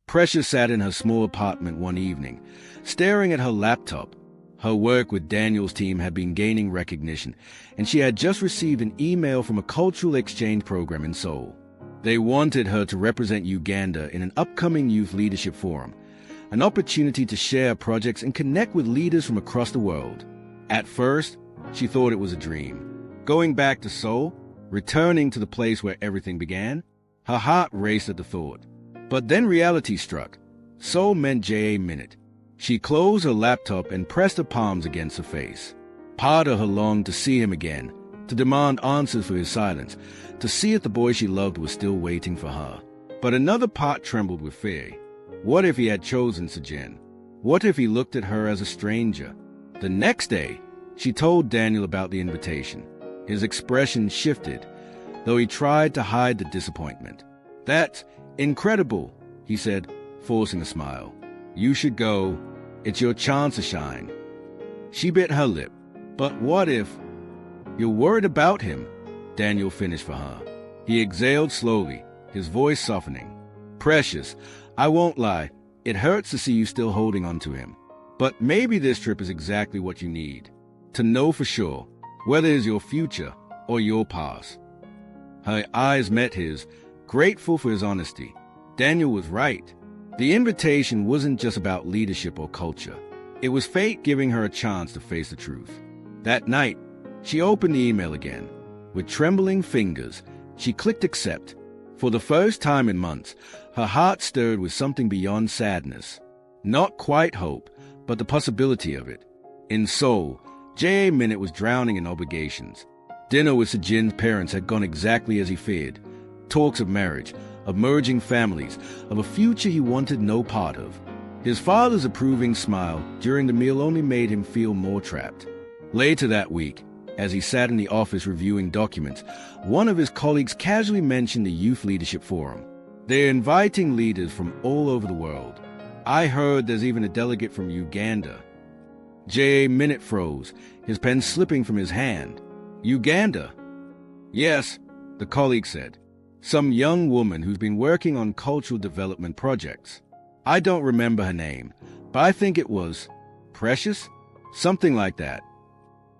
Precious sat in her small apartment one evening, staring at her laptop. Her work with Daniel's team had been gaining recognition, and she had just received an email from a cultural exchange program in Seoul. They wanted her to represent Uganda in an upcoming youth leadership forum, an opportunity to share projects and connect with leaders from across the world. At first, she thought it was a dream. Going back to Seoul, returning to the place where everything began, her heart raced at the thought. But then reality struck. Seoul meant J.A. Minute. She closed her laptop and pressed her palms against her face. Part of her longed to see him again, to demand answers for his silence, to see if the boy she loved was still waiting for her. But another part trembled with fear. What if he had chosen Sejin? What if he looked at her as a stranger? The next day, she told Daniel about the invitation. His expression shifted, though he tried to hide the disappointment. "That's incredible," he said, forcing a smile. "You should go. It's your chance to shine." She bit her lip. "But what if—" "You're worried about him," Daniel finished for her. He exhaled slowly, his voice softening. "Precious, I won't lie. It hurts to see you still holding on to him. But maybe this trip is exactly what you need. To know for sure, whether it's your future or your past." Her eyes met his, grateful for his honesty. Daniel was right. The invitation wasn't just about leadership or culture. It was fate giving her a chance to face the truth. That night, she opened the email again. With trembling fingers, she clicked accept. For the first time in months, her heart stirred with something beyond sadness. Not quite hope, but the possibility of it. In Seoul, J.A. Minute was drowning in obligations. Dinner with Sejin's parents had gone exactly as he feared. Talks of marriage, of merging families, of a future he wanted no part of. His father's approving smile during the meal only made him feel more trapped. Later that week, as he sat in the office reviewing documents, one of his colleagues casually mentioned the Youth Leadership Forum. They're inviting leaders from all over the world. I heard there's even a delegate from Uganda. J.A. Minute froze, his pen slipping from his hand. "Uganda?" "Yes," the colleague said. "Some young woman who's been working on cultural development projects. I don't remember her name, but I think it was Precious? Something like that."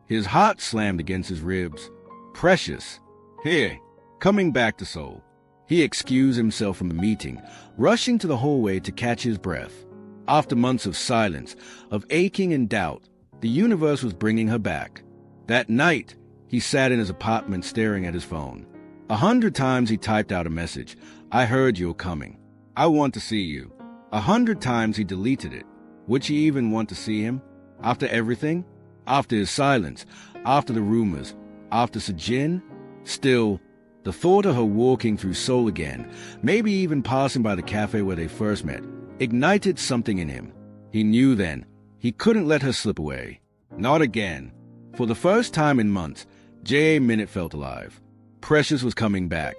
His heart slammed against his ribs. Precious. Here, coming back to Seoul. He excused himself from the meeting, rushing to the hallway to catch his breath. After months of silence, of aching and doubt, the universe was bringing her back. That night, he sat in his apartment staring at his phone. 100 times he typed out a message. "I heard you're coming. I want to see you." 100 times he deleted it. Would she even want to see him? After everything? After his silence? After the rumors? After Sejin? Still, the thought of her walking through Seoul again, maybe even passing by the cafe where they first met, ignited something in him. He knew then he couldn't let her slip away. Not again. For the first time in months, J.A. Minute felt alive. Precious was coming back,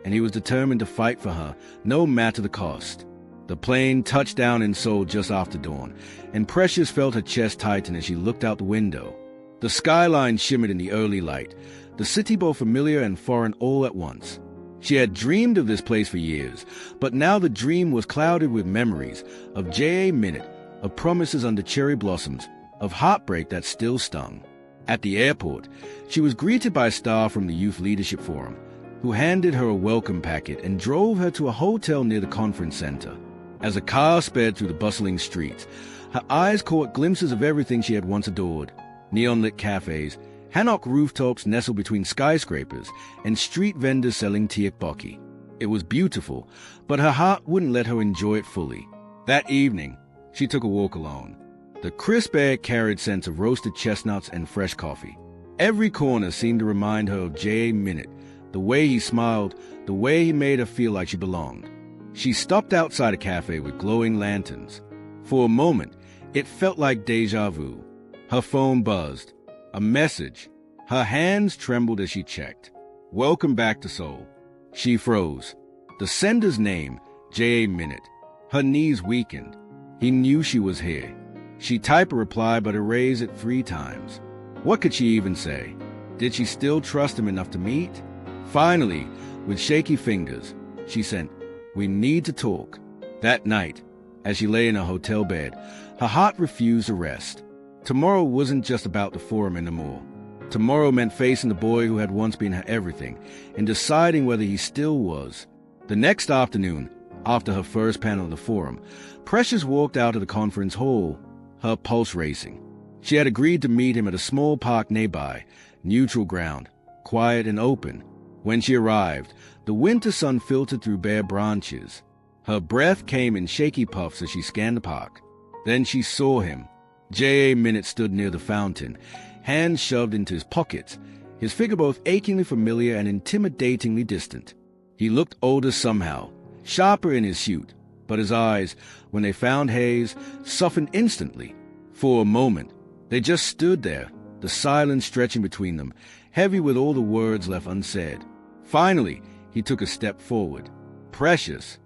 and he was determined to fight for her, no matter the cost. The plane touched down in Seoul just after dawn, and Precious felt her chest tighten as she looked out the window. The skyline shimmered in the early light, the city both familiar and foreign all at once. She had dreamed of this place for years, but now the dream was clouded with memories of J.A. Minute, of promises under cherry blossoms, of heartbreak that still stung. At the airport, she was greeted by a staff from the Youth Leadership Forum, who handed her a welcome packet and drove her to a hotel near the conference center. As a car sped through the bustling streets, her eyes caught glimpses of everything she had once adored. Neon-lit cafes, hanok rooftops nestled between skyscrapers, and street vendors selling tteokbokki. It was beautiful, but her heart wouldn't let her enjoy it fully. That evening, she took a walk alone. The crisp air carried scents of roasted chestnuts and fresh coffee. Every corner seemed to remind her of J.A. Minute, the way he smiled, the way he made her feel like she belonged. She stopped outside a cafe with glowing lanterns. For a moment, it felt like déjà vu. Her phone buzzed. A message. Her hands trembled as she checked. "Welcome back to Seoul." She froze. The sender's name, J.A. Minute. Her knees weakened. He knew she was here. She typed a reply but erased it 3 times. What could she even say? Did she still trust him enough to meet? Finally, with shaky fingers, she sent, "We need to talk." That night, as she lay in her hotel bed, her heart refused to rest. Tomorrow wasn't just about the forum anymore. Tomorrow meant facing the boy who had once been her everything and deciding whether he still was. The next afternoon, after her first panel of the forum, Precious walked out of the conference hall, her pulse racing. She had agreed to meet him at a small park nearby, neutral ground, quiet and open. When she arrived, the winter sun filtered through bare branches. Her breath came in shaky puffs as she scanned the park. Then she saw him. J.A. Minute stood near the fountain, hands shoved into his pockets, his figure both achingly familiar and intimidatingly distant. He looked older somehow, sharper in his suit, but his eyes, when they found Hayes, softened instantly. For a moment, they just stood there, the silence stretching between them, heavy with all the words left unsaid. Finally, he took a step forward. Precious.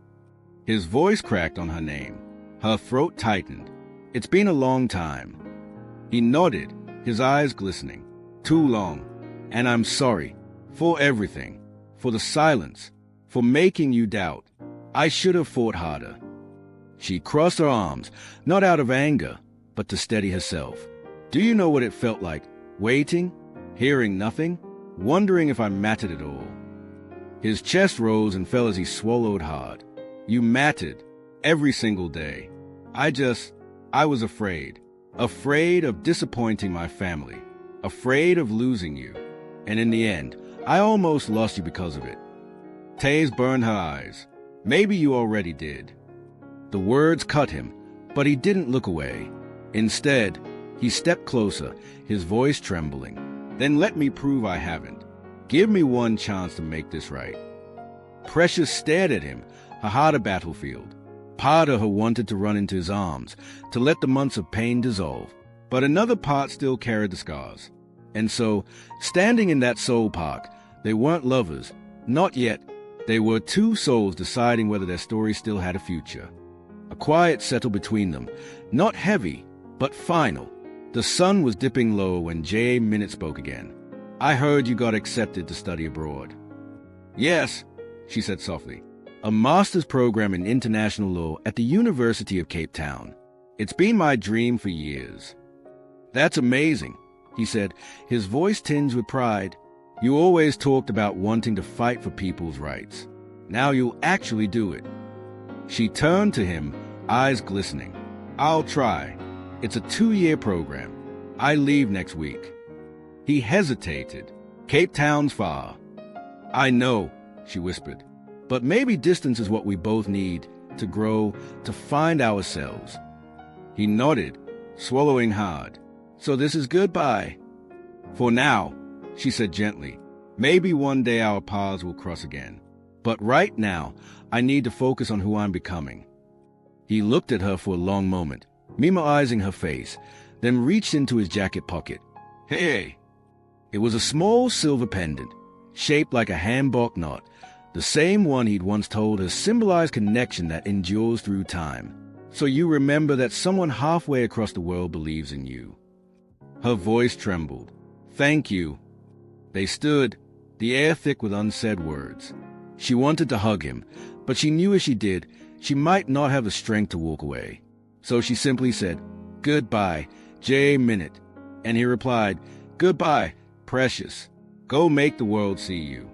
His voice cracked on her name. Her throat tightened. It's been a long time. He nodded, his eyes glistening. Too long. And I'm sorry. For everything. For the silence. For making you doubt. I should have fought harder. She crossed her arms, not out of anger, but to steady herself. Do you know what it felt like? Waiting, hearing nothing, wondering if I mattered at all. His chest rose and fell as he swallowed hard. You mattered, every single day. I was afraid. Afraid of disappointing my family. Afraid of losing you. And in the end, I almost lost you because of it. Taze burned her eyes. Maybe you already did. The words cut him, but he didn't look away. Instead, he stepped closer, his voice trembling. Then let me prove I haven't. Give me one chance to make this right. Precious stared at him, her heart a battlefield. Part of her wanted to run into his arms, to let the months of pain dissolve. But another part still carried the scars. And so, standing in that soul park, they weren't lovers. Not yet. They were two souls deciding whether their story still had a future. A quiet settled between them, not heavy, but final. The sun was dipping low when J.A. Minute spoke again. I heard you got accepted to study abroad. Yes, she said softly. A master's program in international law at the University of Cape Town. It's been my dream for years. That's amazing, he said, his voice tinged with pride. You always talked about wanting to fight for people's rights. Now you'll actually do it. She turned to him, eyes glistening. I'll try. It's a 2-year program. I leave next week. He hesitated. Cape Town's far. I know, she whispered. But maybe distance is what we both need to grow, to find ourselves. He nodded, swallowing hard. So this is goodbye. For now, she said gently. Maybe one day our paths will cross again. But right now, I need to focus on who I'm becoming. He looked at her for a long moment, memorizing her face, then reached into his jacket pocket. Hey! It was a small silver pendant, shaped like a hanbok knot, the same one he'd once told her symbolized connection that endures through time. So you remember that someone halfway across the world believes in you. Her voice trembled. Thank you. They stood, the air thick with unsaid words. She wanted to hug him, but she knew as she did, she might not have the strength to walk away. So she simply said, Goodbye, J. Minute. And he replied, Goodbye, Precious. Go make the world see you.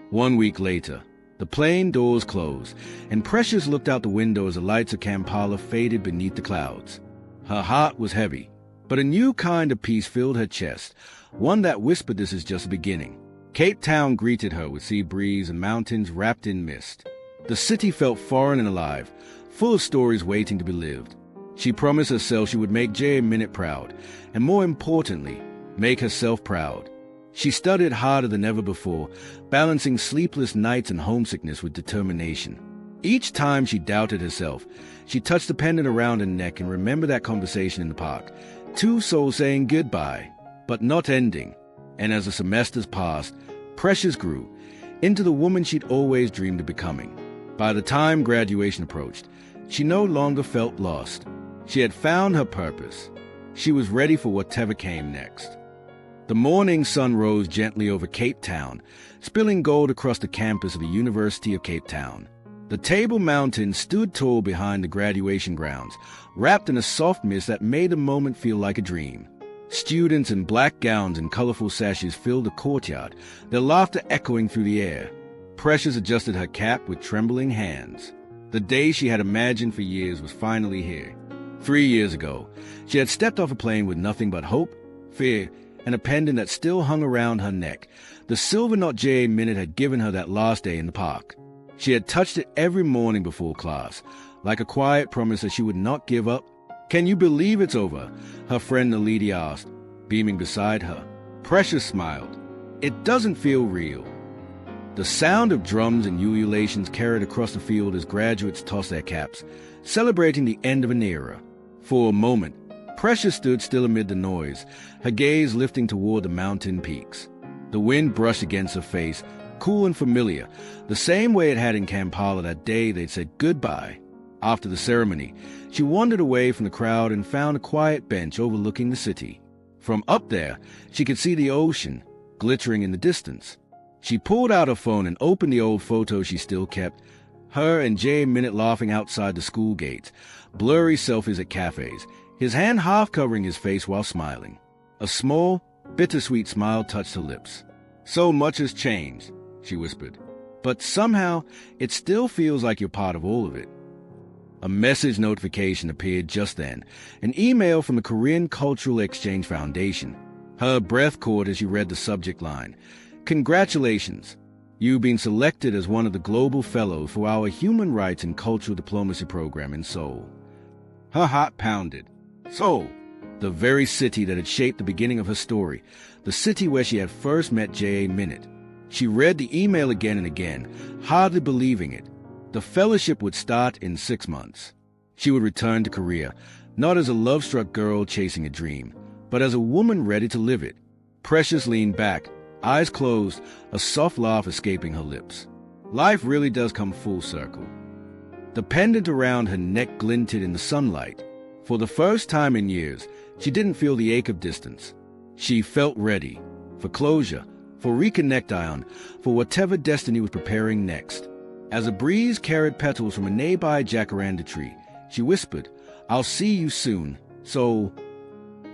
1 week later, the plane doors closed, and Precious looked out the window as the lights of Kampala faded beneath the clouds. Her heart was heavy, but a new kind of peace filled her chest, one that whispered this is just the beginning. Cape Town greeted her with sea breeze and mountains wrapped in mist. The city felt foreign and alive, full of stories waiting to be lived. She promised herself she would make J. Minute proud, and more importantly, make herself proud. She studied harder than ever before, balancing sleepless nights and homesickness with determination. Each time she doubted herself, she touched the pendant around her neck and remembered that conversation in the park. Two souls saying goodbye, but not ending. And as the semesters passed, Precious grew into the woman she'd always dreamed of becoming. By the time graduation approached, she no longer felt lost. She had found her purpose. She was ready for whatever came next. The morning sun rose gently over Cape Town, spilling gold across the campus of the University of Cape Town. The Table Mountain stood tall behind the graduation grounds, wrapped in a soft mist that made the moment feel like a dream. Students in black gowns and colorful sashes filled the courtyard, their laughter echoing through the air. Precious adjusted her cap with trembling hands. The day she had imagined for years was finally here. 3 years ago, she had stepped off a plane with nothing but hope, fear, and a pendant that still hung around her neck. The silver knot JA Minute had given her that last day in the park. She had touched it every morning before class, like a quiet promise that she would not give up. "Can you believe it's over?" her friend Nalidi asked, beaming beside her. Precious smiled. "It doesn't feel real." The sound of drums and ululations carried across the field as graduates tossed their caps, celebrating the end of an era. For a moment, Precious stood still amid the noise, her gaze lifting toward the mountain peaks. The wind brushed against her face, cool and familiar, the same way it had in Kampala that day they'd said goodbye. After the ceremony, she wandered away from the crowd and found a quiet bench overlooking the city. From up there, she could see the ocean, glittering in the distance. She pulled out her phone and opened the old photo she still kept, her and JA Minute laughing outside the school gates, blurry selfies at cafes, his hand half covering his face while smiling. A small, bittersweet smile touched her lips. "So much has changed," she whispered. "But somehow, it still feels like you're part of all of it." A message notification appeared just then, an email from the Korean Cultural Exchange Foundation. Her breath caught as she read the subject line. "Congratulations. You've been selected as one of the Global Fellows for our Human Rights and Cultural Diplomacy program in Seoul." Her heart pounded. Seoul, the very city that had shaped the beginning of her story, the city where she had first met JA Minute. She read the email again and again, hardly believing it. The fellowship would start in 6 months. She would return to Korea, not as a love-struck girl chasing a dream, but as a woman ready to live it. Precious leaned back, eyes closed, a soft laugh escaping her lips. Life really does come full circle. The pendant around her neck glinted in the sunlight. For the first time in years, she didn't feel the ache of distance. She felt ready, for closure, for reconnect for whatever destiny was preparing next. As a breeze carried petals from a nearby jacaranda tree, she whispered, "I'll see you soon, so..."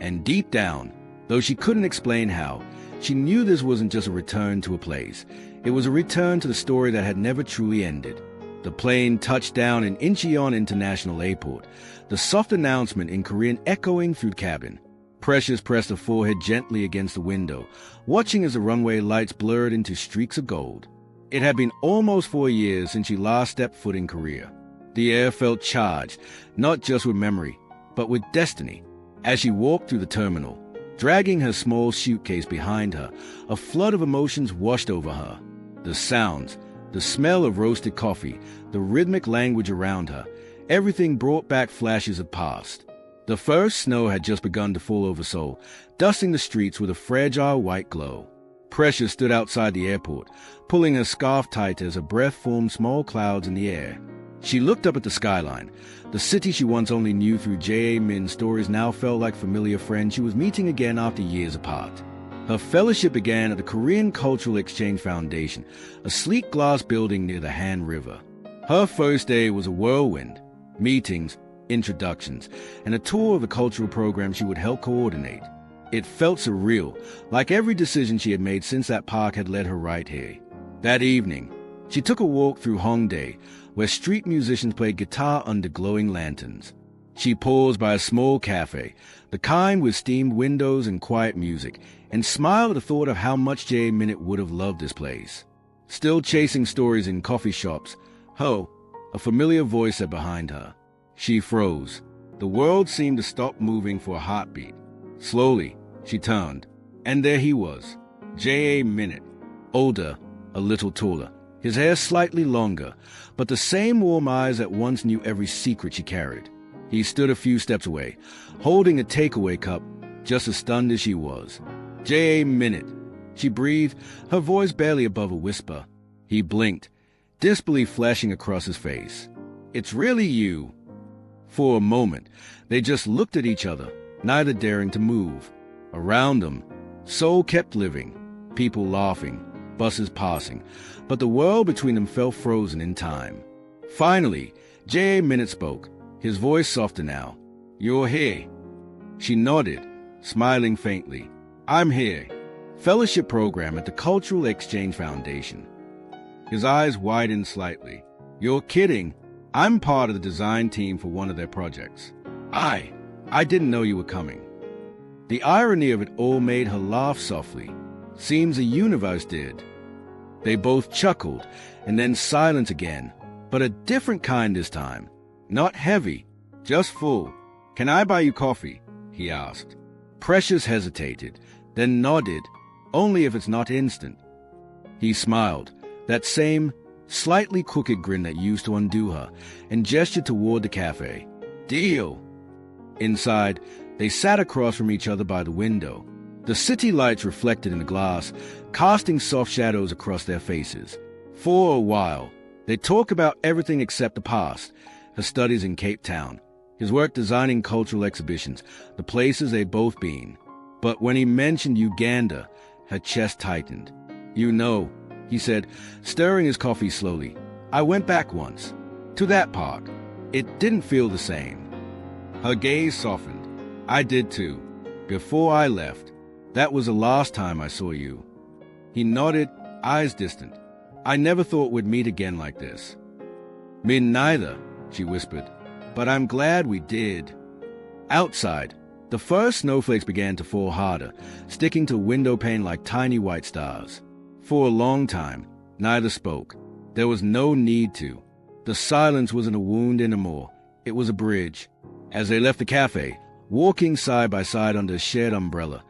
And deep down, though she couldn't explain how, she knew this wasn't just a return to a place. It was a return to the story that had never truly ended. The plane touched down in Incheon International Airport, the soft announcement in Korean echoing through the cabin. Precious pressed her forehead gently against the window, watching as the runway lights blurred into streaks of gold. It had been almost 4 years since she last stepped foot in Korea. The air felt charged, not just with memory, but with destiny. As she walked through the terminal, dragging her small suitcase behind her, a flood of emotions washed over her. The sounds, the smell of roasted coffee, the rhythmic language around her, everything brought back flashes of past. The first snow had just begun to fall over Seoul, dusting the streets with a fragile white glow. Precious stood outside the airport, pulling her scarf tight as her breath formed small clouds in the air. She looked up at the skyline. The city she once only knew through JA Min's stories now felt like familiar friends she was meeting again after years apart. Her fellowship began at the Korean Cultural Exchange Foundation, a sleek glass building near the Han River. Her first day was a whirlwind. Meetings, introductions, and a tour of the cultural program she would help coordinate. It felt surreal, like every decision she had made since that park had led her right here. That evening, she took a walk through Hongdae, where street musicians played guitar under glowing lanterns. She paused by a small cafe, the kind with steamed windows and quiet music, and smiled at the thought of how much JA Minute would have loved this place. Still chasing stories in coffee shops, "Ho," a familiar voice said behind her. She froze. The world seemed to stop moving for a heartbeat. Slowly, she turned, and there he was, JA Minute, older, a little taller, his hair slightly longer, but the same warm eyes that once knew every secret she carried. He stood a few steps away, holding a takeaway cup, just as stunned as she was. JA Minute, she breathed, her voice barely above a whisper. He blinked, disbelief flashing across his face. "It's really you." For a moment, they just looked at each other, neither daring to move. Around them, Seoul kept living, people laughing, buses passing, but the world between them felt frozen in time. Finally, J.A. Minute spoke, his voice softer now. "You're here." She nodded, smiling faintly. "I'm here. Fellowship program at the Cultural Exchange Foundation." His eyes widened slightly. "You're kidding. I'm part of the design team for one of their projects." I didn't know you were coming." The irony of it all made her laugh softly. Seems the universe did. They both chuckled, and then silent again, but a different kind this time. Not heavy, just full. "Can I buy you coffee?" he asked. Precious hesitated, then nodded, "Only if it's not instant." He smiled, that same, slightly crooked grin that used to undo her, and gestured toward the cafe. "Deal!" Inside, they sat across from each other by the window. The city lights reflected in the glass, casting soft shadows across their faces. For a while, they talked about everything except the past, her studies in Cape Town, his work designing cultural exhibitions, the places they'd both been. But when he mentioned Uganda, her chest tightened. "You know," he said, stirring his coffee slowly, "I went back once. To that park. It didn't feel the same." Her gaze softened. "I did too. Before I left. That was the last time I saw you." He nodded, eyes distant. "I never thought we'd meet again like this." "Me neither," she whispered. "But I'm glad we did." Outside, the first snowflakes began to fall harder, sticking to window pane like tiny white stars. For a long time, neither spoke. There was no need to. The silence wasn't a wound anymore. It was a bridge. As they left the cafe, walking side by side under a shared umbrella,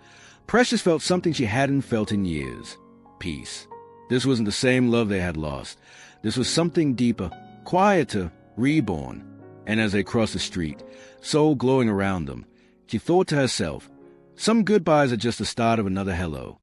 Precious felt something she hadn't felt in years. Peace. This wasn't the same love they had lost. This was something deeper, quieter, reborn. And as they crossed the street, soul glowing around them, she thought to herself, some goodbyes are just the start of another hello.